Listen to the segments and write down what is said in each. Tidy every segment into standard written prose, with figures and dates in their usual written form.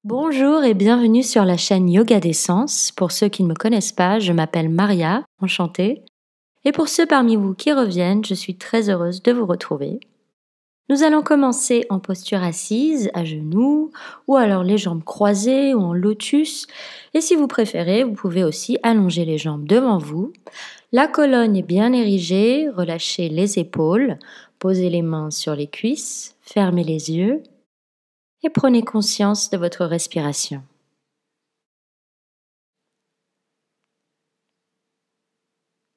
Bonjour et bienvenue sur la chaîne Yoga des Sens. Pour ceux qui ne me connaissent pas, je m'appelle Maria, enchantée. Et pour ceux parmi vous qui reviennent, je suis très heureuse de vous retrouver. Nous allons commencer en posture assise, à genoux, ou alors les jambes croisées ou en lotus. Et si vous préférez, vous pouvez aussi allonger les jambes devant vous. La colonne est bien érigée, relâchez les épaules, posez les mains sur les cuisses, fermez les yeux et prenez conscience de votre respiration.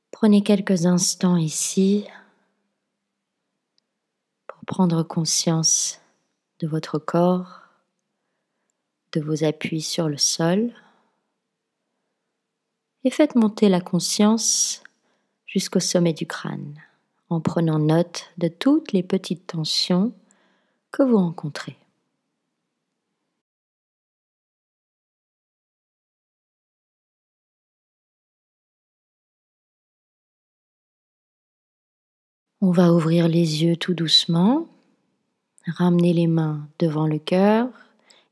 Prenez quelques instants ici pour prendre conscience de votre corps, de vos appuis sur le sol et faites monter la conscience jusqu'au sommet du crâne en prenant note de toutes les petites tensions que vous rencontrez. On va ouvrir les yeux tout doucement, ramener les mains devant le cœur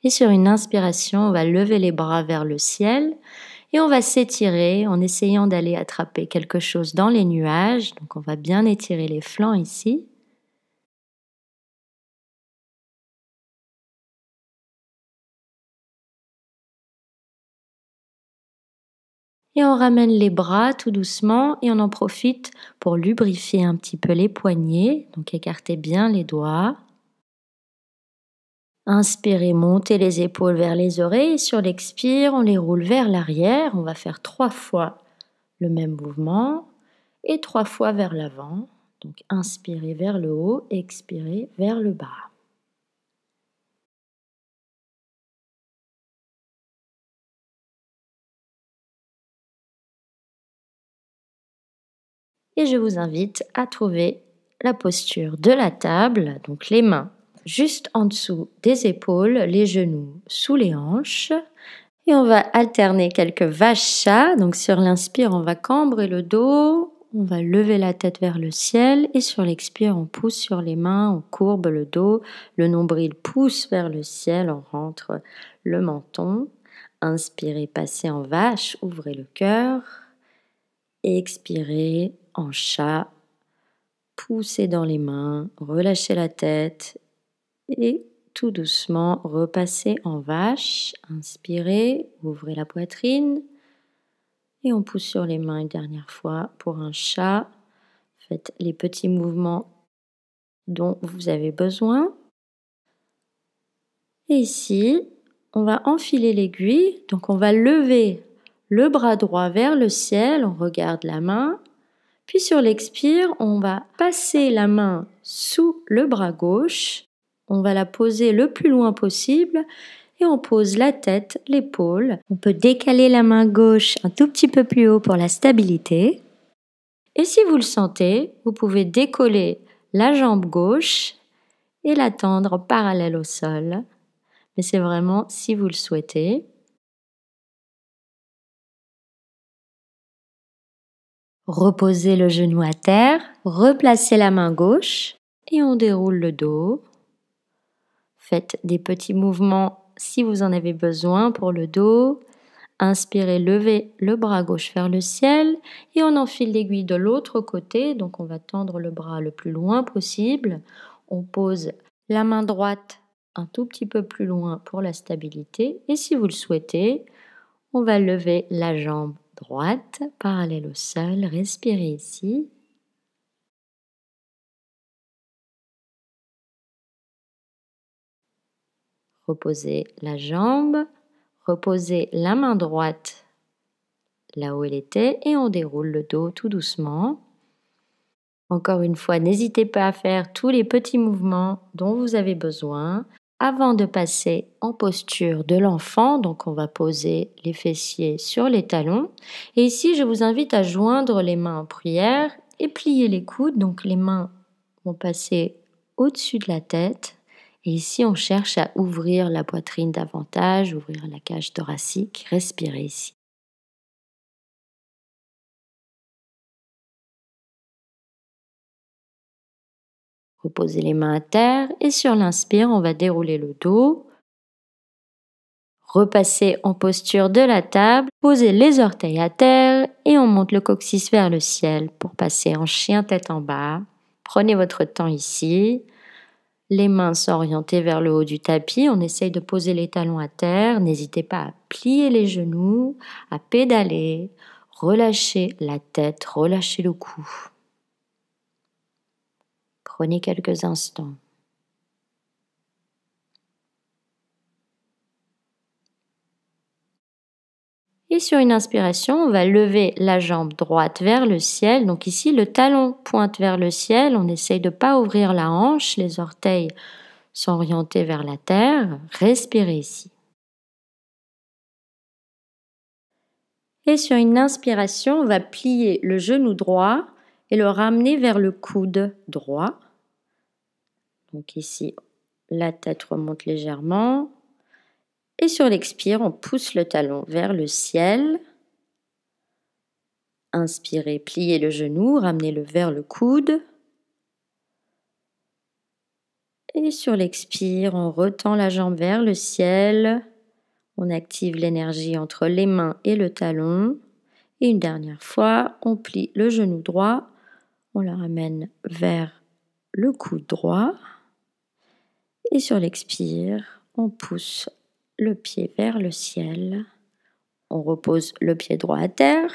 et sur une inspiration, on va lever les bras vers le ciel et on va s'étirer en essayant d'aller attraper quelque chose dans les nuages. Donc on va bien étirer les flancs ici. Et on ramène les bras tout doucement et on en profite pour lubrifier un petit peu les poignets. Donc écartez bien les doigts. Inspirez, montez les épaules vers les oreilles. Et sur l'expire, on les roule vers l'arrière. On va faire 3 fois le même mouvement et 3 fois vers l'avant. Donc inspirez vers le haut, expirez vers le bas. Et je vous invite à trouver la posture de la table, donc les mains juste en dessous des épaules, les genoux sous les hanches. Et on va alterner quelques vaches-chats. Donc sur l'inspire, on va cambrer le dos, on va lever la tête vers le ciel et sur l'expire, on pousse sur les mains, on courbe le dos, le nombril pousse vers le ciel, on rentre le menton. Inspirez, passez en vache, ouvrez le cœur. Expirez en chat, poussez dans les mains, relâchez la tête et tout doucement repassez en vache. Inspirez, ouvrez la poitrine et on pousse sur les mains une dernière fois pour un chat. Faites les petits mouvements dont vous avez besoin. Et ici, on va enfiler l'aiguille, donc on va lever le bras droit vers le ciel, on regarde la main. Puis sur l'expire, on va passer la main sous le bras gauche. On va la poser le plus loin possible et on pose la tête, l'épaule. On peut décaler la main gauche un tout petit peu plus haut pour la stabilité. Et si vous le sentez, vous pouvez décoller la jambe gauche et la tendre parallèle au sol. Mais c'est vraiment si vous le souhaitez. Reposez le genou à terre, replacez la main gauche et on déroule le dos. Faites des petits mouvements si vous en avez besoin pour le dos. Inspirez, levez le bras gauche vers le ciel et on enfile l'aiguille de l'autre côté. Donc on va tendre le bras le plus loin possible. On pose la main droite un tout petit peu plus loin pour la stabilité. Et si vous le souhaitez, on va lever la jambe droite parallèle au sol. Respirez ici. Reposez la jambe, reposez la main droite là où elle était et on déroule le dos tout doucement. Encore une fois, n'hésitez pas à faire tous les petits mouvements dont vous avez besoin avant de passer en posture de l'enfant. Donc on va poser les fessiers sur les talons. Et ici, je vous invite à joindre les mains en prière et plier les coudes. Donc les mains vont passer au-dessus de la tête. Et ici, on cherche à ouvrir la poitrine davantage, ouvrir la cage thoracique. Respirez ici. Reposez les mains à terre et sur l'inspire, on va dérouler le dos. Repassez en posture de la table, posez les orteils à terre et on monte le coccyx vers le ciel pour passer en chien tête en bas. Prenez votre temps ici. Les mains sont orientées vers le haut du tapis. On essaye de poser les talons à terre. N'hésitez pas à plier les genoux, à pédaler. Relâchez la tête, relâchez le cou. Prenez quelques instants. Et sur une inspiration, on va lever la jambe droite vers le ciel. Donc ici, le talon pointe vers le ciel. On essaye de ne pas ouvrir la hanche. Les orteils sont orientés vers la terre. Respirez ici. Et sur une inspiration, on va plier le genou droit et le ramener vers le coude droit. Donc ici, la tête remonte légèrement. Et sur l'expire, on pousse le talon vers le ciel. Inspirez, pliez le genou, ramenez-le vers le coude. Et sur l'expire, on retend la jambe vers le ciel. On active l'énergie entre les mains et le talon. Et une dernière fois, on plie le genou droit. On le ramène vers le coude droit. Et sur l'expire, on pousse le pied vers le ciel. On repose le pied droit à terre.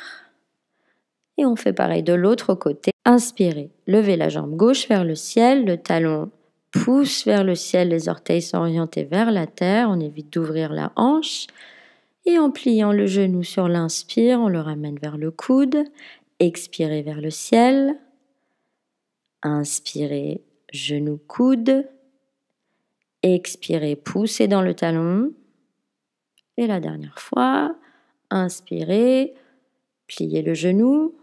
Et on fait pareil de l'autre côté. Inspirez, levez la jambe gauche vers le ciel, le talon pousse vers le ciel, les orteils sont orientés vers la terre, on évite d'ouvrir la hanche. Et en pliant le genou sur l'inspire, on le ramène vers le coude. Expirez vers le ciel. Inspirez, genou, coude. Expirez, poussez dans le talon. Et la dernière fois, inspirez, pliez le genou.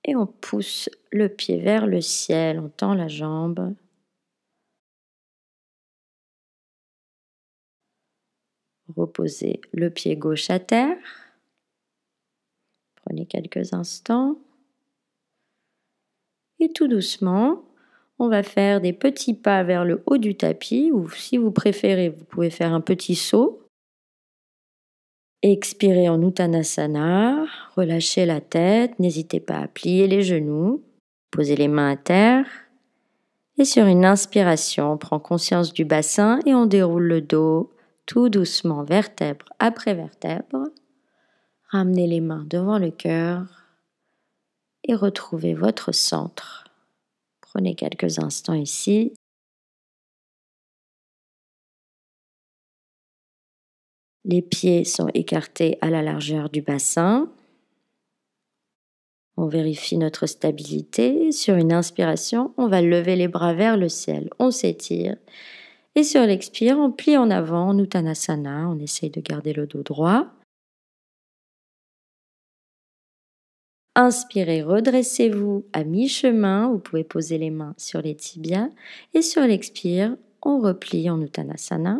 Et on pousse le pied vers le ciel, on tend la jambe. Reposez le pied gauche à terre. Prenez quelques instants. Et tout doucement, on va faire des petits pas vers le haut du tapis, ou si vous préférez, vous pouvez faire un petit saut. Expirez en Uttanasana, relâchez la tête, n'hésitez pas à plier les genoux, posez les mains à terre. Et sur une inspiration, on prend conscience du bassin et on déroule le dos tout doucement, vertèbre après vertèbre. Ramenez les mains devant le cœur et retrouvez votre centre. Prenez quelques instants ici. Les pieds sont écartés à la largeur du bassin. On vérifie notre stabilité. Sur une inspiration, on va lever les bras vers le ciel. On s'étire. Et sur l'expire, on plie en avant en Uttanasana. On essaye de garder le dos droit. Inspirez, redressez-vous à mi-chemin. Vous pouvez poser les mains sur les tibias. Et sur l'expire, on replie en Uttanasana.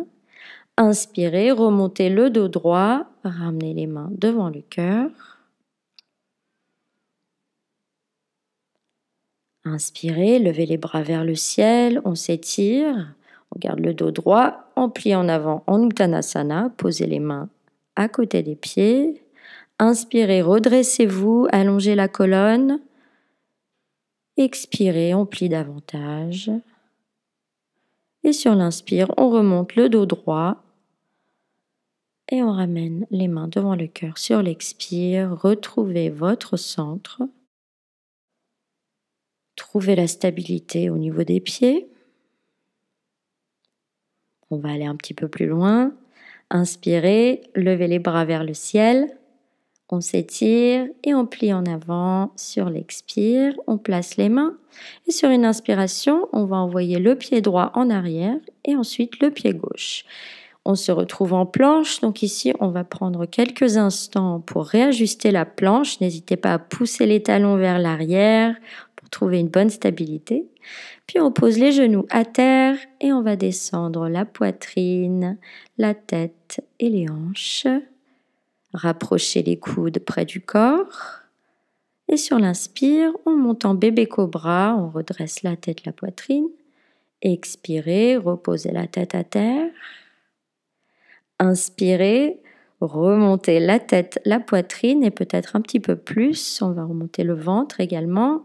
Inspirez, remontez le dos droit. Ramenez les mains devant le cœur. Inspirez, levez les bras vers le ciel. On s'étire. On garde le dos droit. On plie en avant en Uttanasana. Posez les mains à côté des pieds. Inspirez, redressez-vous, allongez la colonne. Expirez, on plie davantage. Et sur l'inspire, on remonte le dos droit. Et on ramène les mains devant le cœur sur l'expire. Retrouvez votre centre. Trouvez la stabilité au niveau des pieds. On va aller un petit peu plus loin. Inspirez, levez les bras vers le ciel. On s'étire et on plie en avant. Sur l'expire, on place les mains. Et sur une inspiration, on va envoyer le pied droit en arrière et ensuite le pied gauche. On se retrouve en planche. Donc ici, on va prendre quelques instants pour réajuster la planche. N'hésitez pas à pousser les talons vers l'arrière pour trouver une bonne stabilité. Puis on pose les genoux à terre et on va descendre la poitrine, la tête et les hanches. Rapprochez les coudes près du corps. Et sur l'inspire, on monte en bébé cobra, on redresse la tête, la poitrine. Expirez, reposez la tête à terre. Inspirez, remontez la tête, la poitrine et peut-être un petit peu plus. On va remonter le ventre également.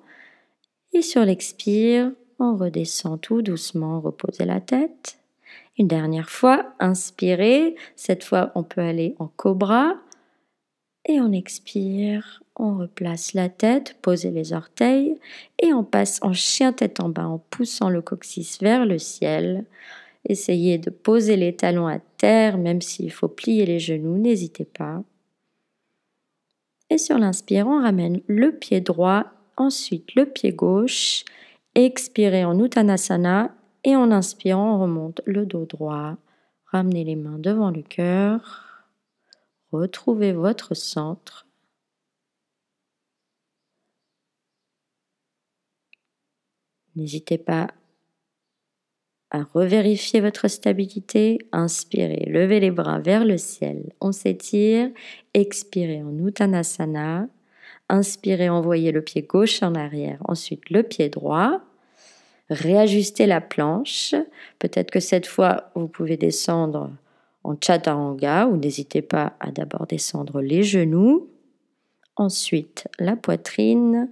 Et sur l'expire, on redescend tout doucement, reposez la tête. Une dernière fois, inspirez. Cette fois, on peut aller en cobra. Et on expire, on replace la tête, posez les orteils et on passe en chien tête en bas en poussant le coccyx vers le ciel. Essayez de poser les talons à terre, même s'il faut plier les genoux, n'hésitez pas. Et sur l'inspire, on ramène le pied droit, ensuite le pied gauche. Expirez en Uttanasana et en inspirant, on remonte le dos droit. Ramenez les mains devant le cœur. Retrouvez votre centre. N'hésitez pas à revérifier votre stabilité. Inspirez, levez les bras vers le ciel. On s'étire. Expirez en Uttanasana. Inspirez, envoyez le pied gauche en arrière. Ensuite, le pied droit. Réajustez la planche. Peut-être que cette fois, vous pouvez descendre en Chaturanga ou n'hésitez pas à d'abord descendre les genoux. Ensuite, la poitrine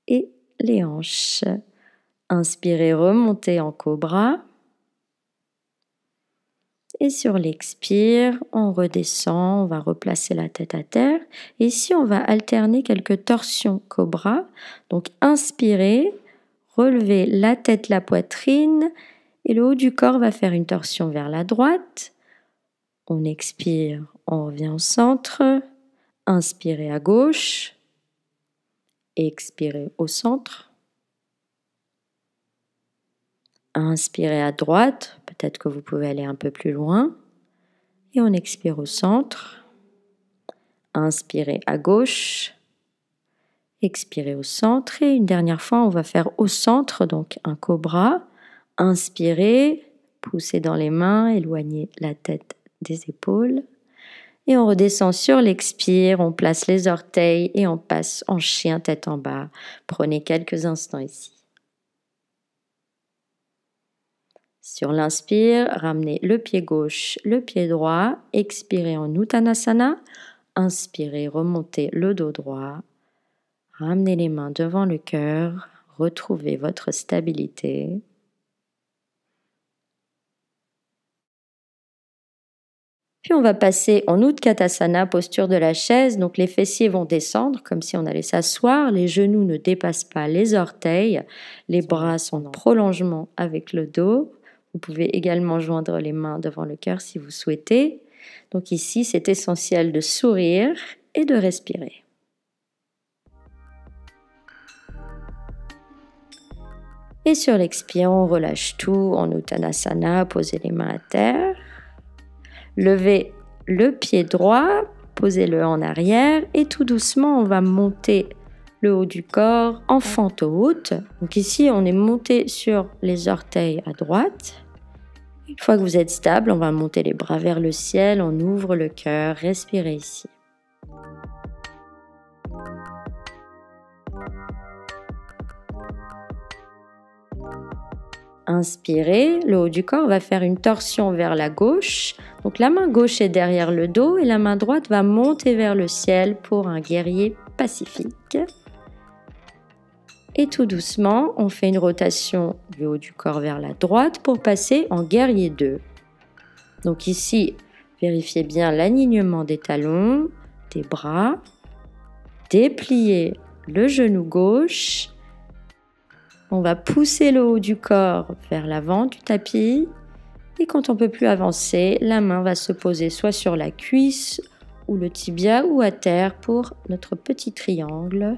et les hanches. Inspirez, remontez en cobra. Et sur l'expire, on redescend, on va replacer la tête à terre. Et ici, on va alterner quelques torsions cobra. Donc, inspirez, relevez la tête, la poitrine. Et le haut du corps va faire une torsion vers la droite. On expire, on revient au centre. Inspirez à gauche. Expirez au centre. Inspirez à droite. Peut-être que vous pouvez aller un peu plus loin. Et on expire au centre. Inspirez à gauche. Expirez au centre. Et une dernière fois, on va faire au centre, donc un cobra. Inspirez, poussez dans les mains, éloignez la tête des épaules. Et on redescend sur l'expire, on place les orteils et on passe en chien tête en bas. Prenez quelques instants ici. Sur l'inspire, ramenez le pied gauche, le pied droit. Expirez en Uttanasana. Inspirez, remontez le dos droit. Ramenez les mains devant le cœur. Retrouvez votre stabilité. Puis on va passer en Utkatasana, posture de la chaise. Donc les fessiers vont descendre comme si on allait s'asseoir. Les genoux ne dépassent pas les orteils. Les bras sont en prolongement avec le dos. Vous pouvez également joindre les mains devant le cœur si vous souhaitez. Donc ici, c'est essentiel de sourire et de respirer. Et sur l'expire, on relâche tout en Uttanasana. Posez les mains à terre. Levez le pied droit, posez-le en arrière et tout doucement, on va monter le haut du corps en fente haute. Donc ici, on est monté sur les orteils à droite. Une fois que vous êtes stable, on va monter les bras vers le ciel, on ouvre le cœur, respirez ici. Inspirez, le haut du corps va faire une torsion vers la gauche. Donc la main gauche est derrière le dos et la main droite va monter vers le ciel pour un guerrier pacifique. Et tout doucement, on fait une rotation du haut du corps vers la droite pour passer en guerrier 2. Donc ici, vérifiez bien l'alignement des talons, des bras. Dépliez le genou gauche. On va pousser le haut du corps vers l'avant du tapis. Et quand on ne peut plus avancer, la main va se poser soit sur la cuisse ou le tibia ou à terre pour notre petit triangle.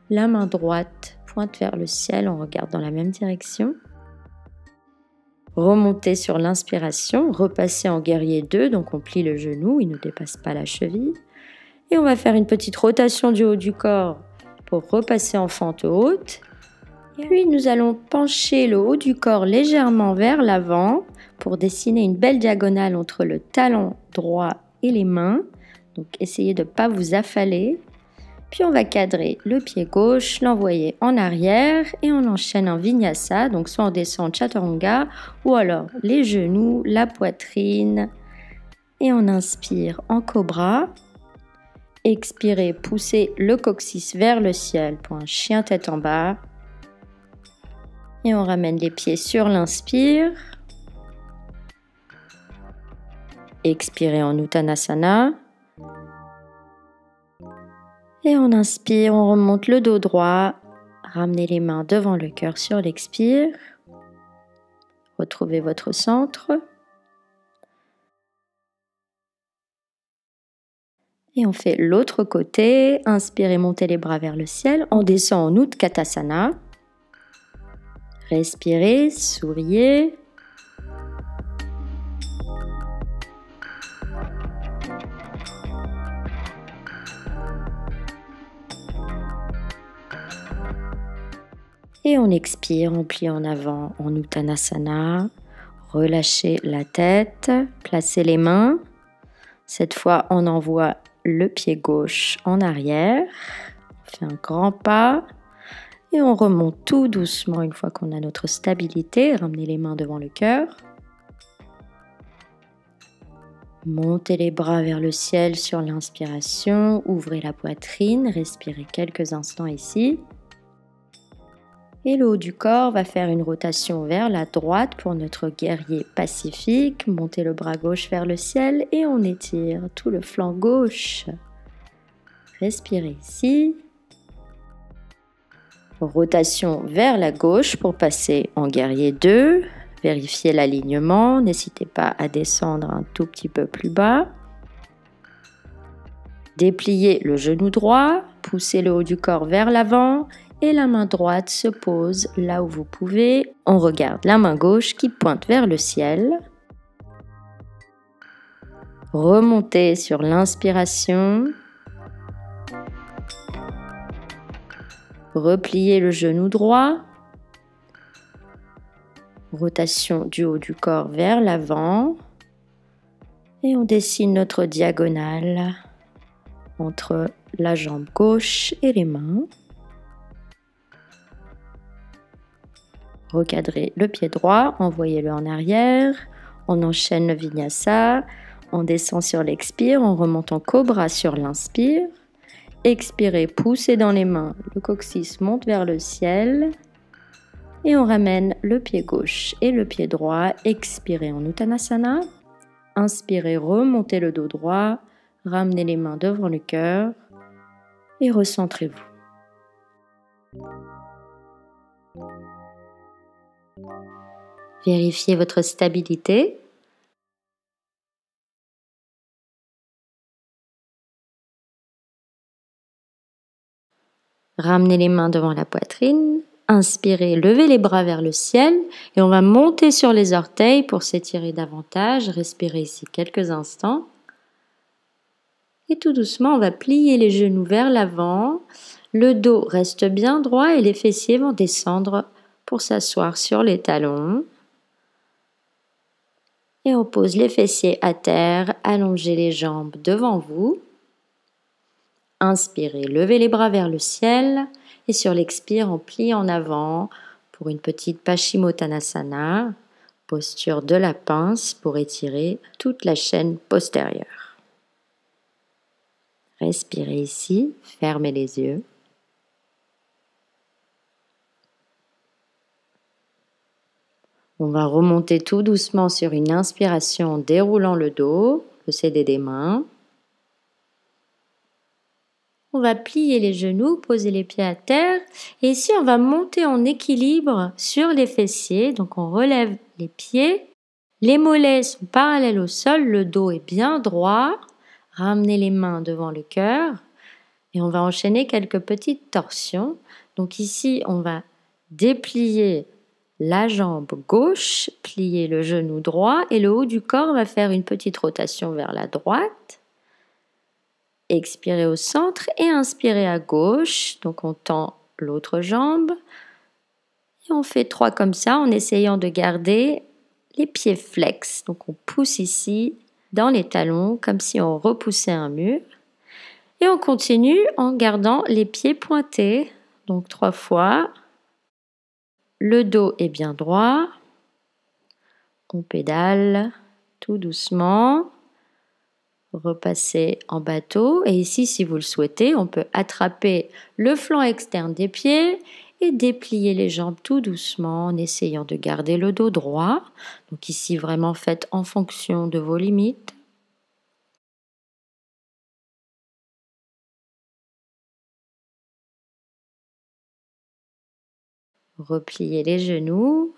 La main droite pointe vers le ciel, on regarde dans la même direction. Remontez sur l'inspiration, repassez en guerrier 2, donc on plie le genou, il ne dépasse pas la cheville. Et on va faire une petite rotation du haut du corps pour repasser en fente haute. Puis nous allons pencher le haut du corps légèrement vers l'avant pour dessiner une belle diagonale entre le talon droit et les mains. Donc essayez de ne pas vous affaler. Puis on va cadrer le pied gauche, l'envoyer en arrière et on enchaîne en Vinyasa. Donc soit on descend en Chaturanga ou alors les genoux, la poitrine Et on inspire en cobra. Expirez, poussez le coccyx vers le ciel pour un chien tête en bas. Et on ramène les pieds sur l'inspire. Expirez en Uttanasana. Et on inspire, on remonte le dos droit. Ramenez les mains devant le cœur sur l'expire. Retrouvez votre centre. Et on fait l'autre côté. Inspirez, montez les bras vers le ciel. On descend en Utkatasana. Respirez, souriez. Et on expire, on plie en avant en Uttanasana. Relâchez la tête, placez les mains. Cette fois, on envoie le pied gauche en arrière. On fait un grand pas. Et on remonte tout doucement une fois qu'on a notre stabilité. Ramenez les mains devant le cœur. Montez les bras vers le ciel sur l'inspiration. Ouvrez la poitrine. Respirez quelques instants ici. Et le haut du corps va faire une rotation vers la droite pour notre guerrier pacifique. Montez le bras gauche vers le ciel et on étire tout le flanc gauche. Respirez ici. Rotation vers la gauche pour passer en guerrier 2. Vérifiez l'alignement. N'hésitez pas à descendre un tout petit peu plus bas. Dépliez le genou droit. Poussez le haut du corps vers l'avant. Et la main droite se pose là où vous pouvez. On regarde la main gauche qui pointe vers le ciel. Remontez sur l'inspiration. Repliez le genou droit. Rotation du haut du corps vers l'avant. Et on dessine notre diagonale entre la jambe gauche et les mains. Recadrez le pied droit, envoyez-le en arrière. On enchaîne le vinyasa. On descend sur l'expire, on remonte en cobra sur l'inspire. Expirez, poussez dans les mains, le coccyx monte vers le ciel. Et on ramène le pied gauche et le pied droit. Expirez en Uttanasana. Inspirez, remontez le dos droit. Ramenez les mains devant le cœur. Et recentrez-vous. Vérifiez votre stabilité. Ramenez les mains devant la poitrine. Inspirez, levez les bras vers le ciel et on va monter sur les orteils pour s'étirer davantage. Respirez ici quelques instants. Et tout doucement, on va plier les genoux vers l'avant. Le dos reste bien droit et les fessiers vont descendre pour s'asseoir sur les talons. Et on pose les fessiers à terre, allongez les jambes devant vous. Inspirez, levez les bras vers le ciel et sur l'expire, on plie en avant pour une petite Paschimottanasana, posture de la pince pour étirer toute la chaîne postérieure. Respirez ici, fermez les yeux. On va remonter tout doucement sur une inspiration en déroulant le dos, le CD des mains. On va plier les genoux, poser les pieds à terre. Et ici, on va monter en équilibre sur les fessiers. Donc, on relève les pieds. Les mollets sont parallèles au sol. Le dos est bien droit. Ramenez les mains devant le cœur. Et on va enchaîner quelques petites torsions. Donc ici, on va déplier la jambe gauche, plier le genou droit et le haut du corps va faire une petite rotation vers la droite. Expirez au centre et inspirez à gauche. Donc on tend l'autre jambe. Et on fait 3 comme ça en essayant de garder les pieds flex. Donc on pousse ici dans les talons comme si on repoussait un mur. Et on continue en gardant les pieds pointés. Donc 3 fois. Le dos est bien droit. On pédale tout doucement. repasser en bateau. Et ici, si vous le souhaitez, on peut attraper le flanc externe des pieds et déplier les jambes tout doucement en essayant de garder le dos droit. Donc ici, vraiment faites en fonction de vos limites. Repliez les genoux.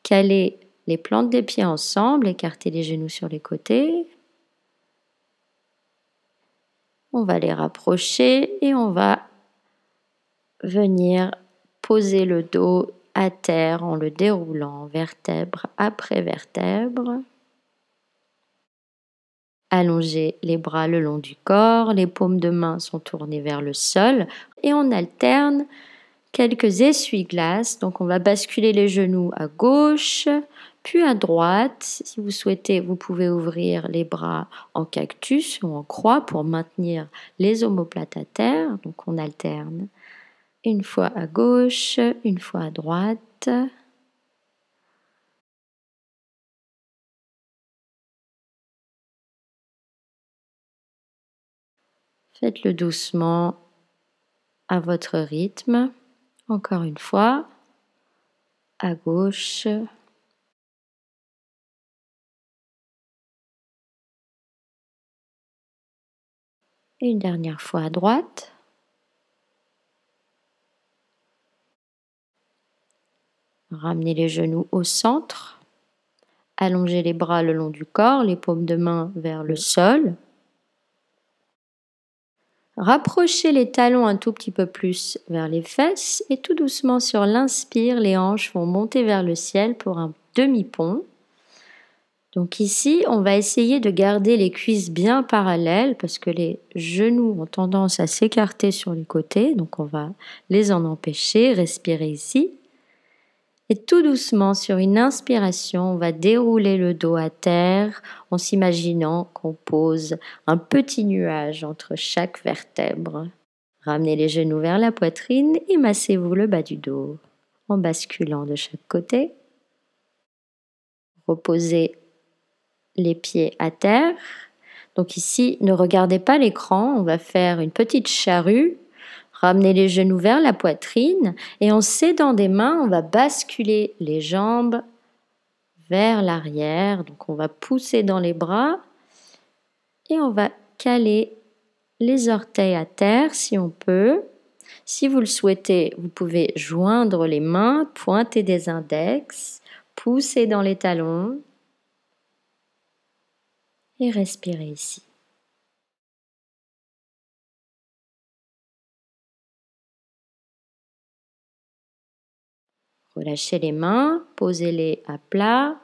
Calez les plantes des pieds ensemble, écartez les genoux sur les côtés. On va les rapprocher et on va venir poser le dos à terre en le déroulant vertèbre après vertèbre. Allongez les bras le long du corps, les paumes de main sont tournées vers le sol et on alterne quelques essuie-glaces. Donc on va basculer les genoux à gauche, puis à droite. Si vous souhaitez, vous pouvez ouvrir les bras en cactus ou en croix pour maintenir les omoplates à terre. Donc on alterne une fois à gauche, une fois à droite. Faites-le doucement à votre rythme. Encore une fois, à gauche. Et une dernière fois à droite. Ramenez les genoux au centre. Allongez les bras le long du corps, les paumes de main vers le sol. Rapprochez les talons un tout petit peu plus vers les fesses et tout doucement sur l'inspire, les hanches vont monter vers le ciel pour un demi-pont. Donc ici, on va essayer de garder les cuisses bien parallèles parce que les genoux ont tendance à s'écarter sur les côtés, donc on va les en empêcher. Respirez ici. Et tout doucement, sur une inspiration, on va dérouler le dos à terre en s'imaginant qu'on pose un petit nuage entre chaque vertèbre. Ramenez les genoux vers la poitrine et massez-vous le bas du dos en basculant de chaque côté. Reposez les pieds à terre. Donc ici, ne regardez pas l'écran, on va faire une petite charrue. Ramenez les genoux vers la poitrine et en s'aidant des mains, on va basculer les jambes vers l'arrière. Donc on va pousser dans les bras et on va caler les orteils à terre si on peut. Si vous le souhaitez, vous pouvez joindre les mains, pointer des index, pousser dans les talons et respirer ici. Relâchez les mains, posez-les à plat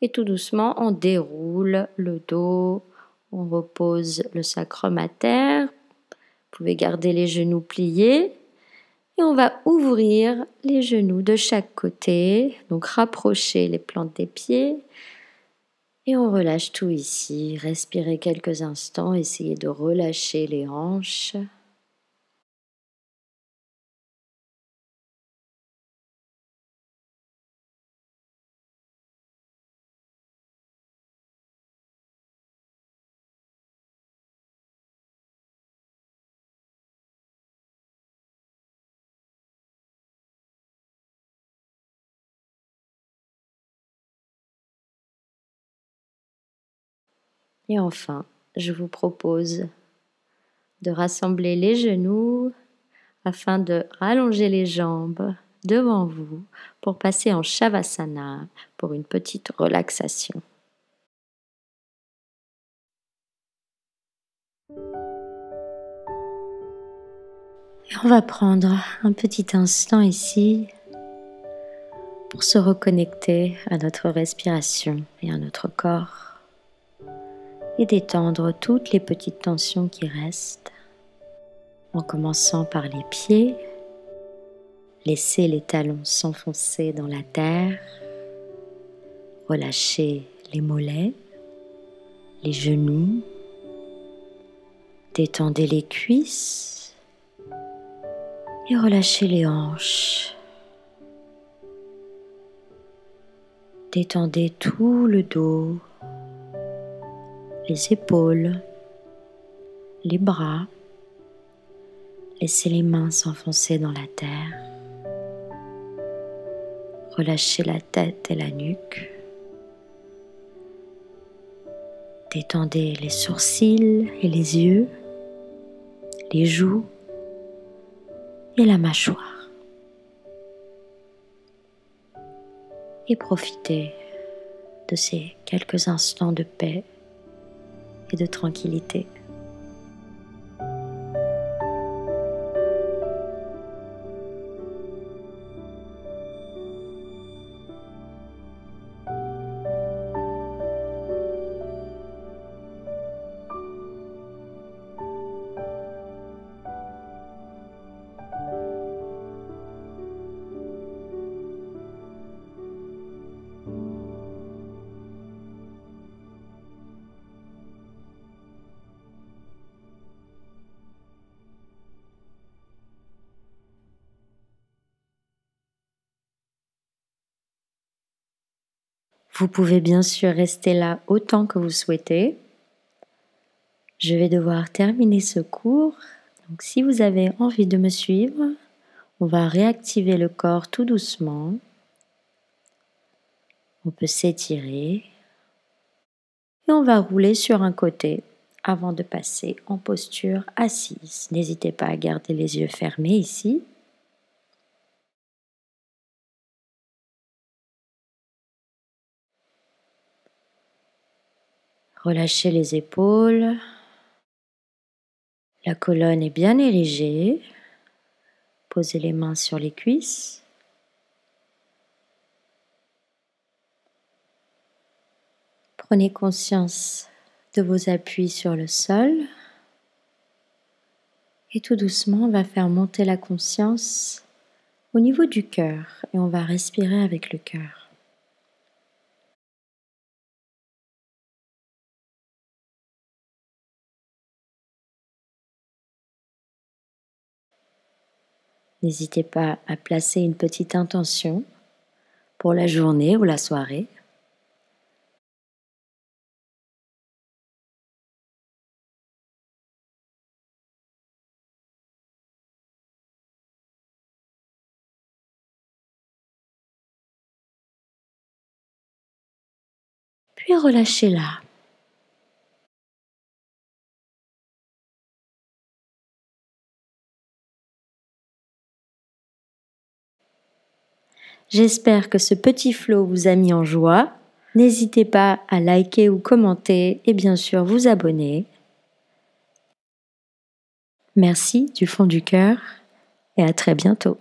et tout doucement on déroule le dos, on repose le sacrum à terre. Vous pouvez garder les genoux pliés et on va ouvrir les genoux de chaque côté. Donc rapprochez les plantes des pieds et on relâche tout ici. Respirez quelques instants, essayez de relâcher les hanches. Et enfin, je vous propose de rassembler les genoux afin de rallonger les jambes devant vous pour passer en Shavasana pour une petite relaxation. Et on va prendre un petit instant ici pour se reconnecter à notre respiration et à notre corps et détendre toutes les petites tensions qui restent en commençant par les pieds. Laissez les talons s'enfoncer dans la terre. Relâchez les mollets, les genoux. Détendez les cuisses et relâchez les hanches. Détendez tout le dos, les épaules, les bras. Laissez les mains s'enfoncer dans la terre. Relâchez la tête et la nuque. Détendez les sourcils et les yeux, les joues et la mâchoire. Et profitez de ces quelques instants de paix et de tranquillité. Vous pouvez bien sûr rester là autant que vous souhaitez. Je vais devoir terminer ce cours, donc si vous avez envie de me suivre, on va réactiver le corps tout doucement. On peut s'étirer et on va rouler sur un côté avant de passer en posture assise. N'hésitez pas à garder les yeux fermés ici. Relâchez les épaules. La colonne est bien érigée. Posez les mains sur les cuisses. Prenez conscience de vos appuis sur le sol. Et tout doucement, on va faire monter la conscience au niveau du cœur et on va respirer avec le cœur. N'hésitez pas à placer une petite intention pour la journée ou la soirée. Puis relâchez-la. J'espère que ce petit flow vous a mis en joie. N'hésitez pas à liker ou commenter et bien sûr vous abonner. Merci du fond du cœur et à très bientôt.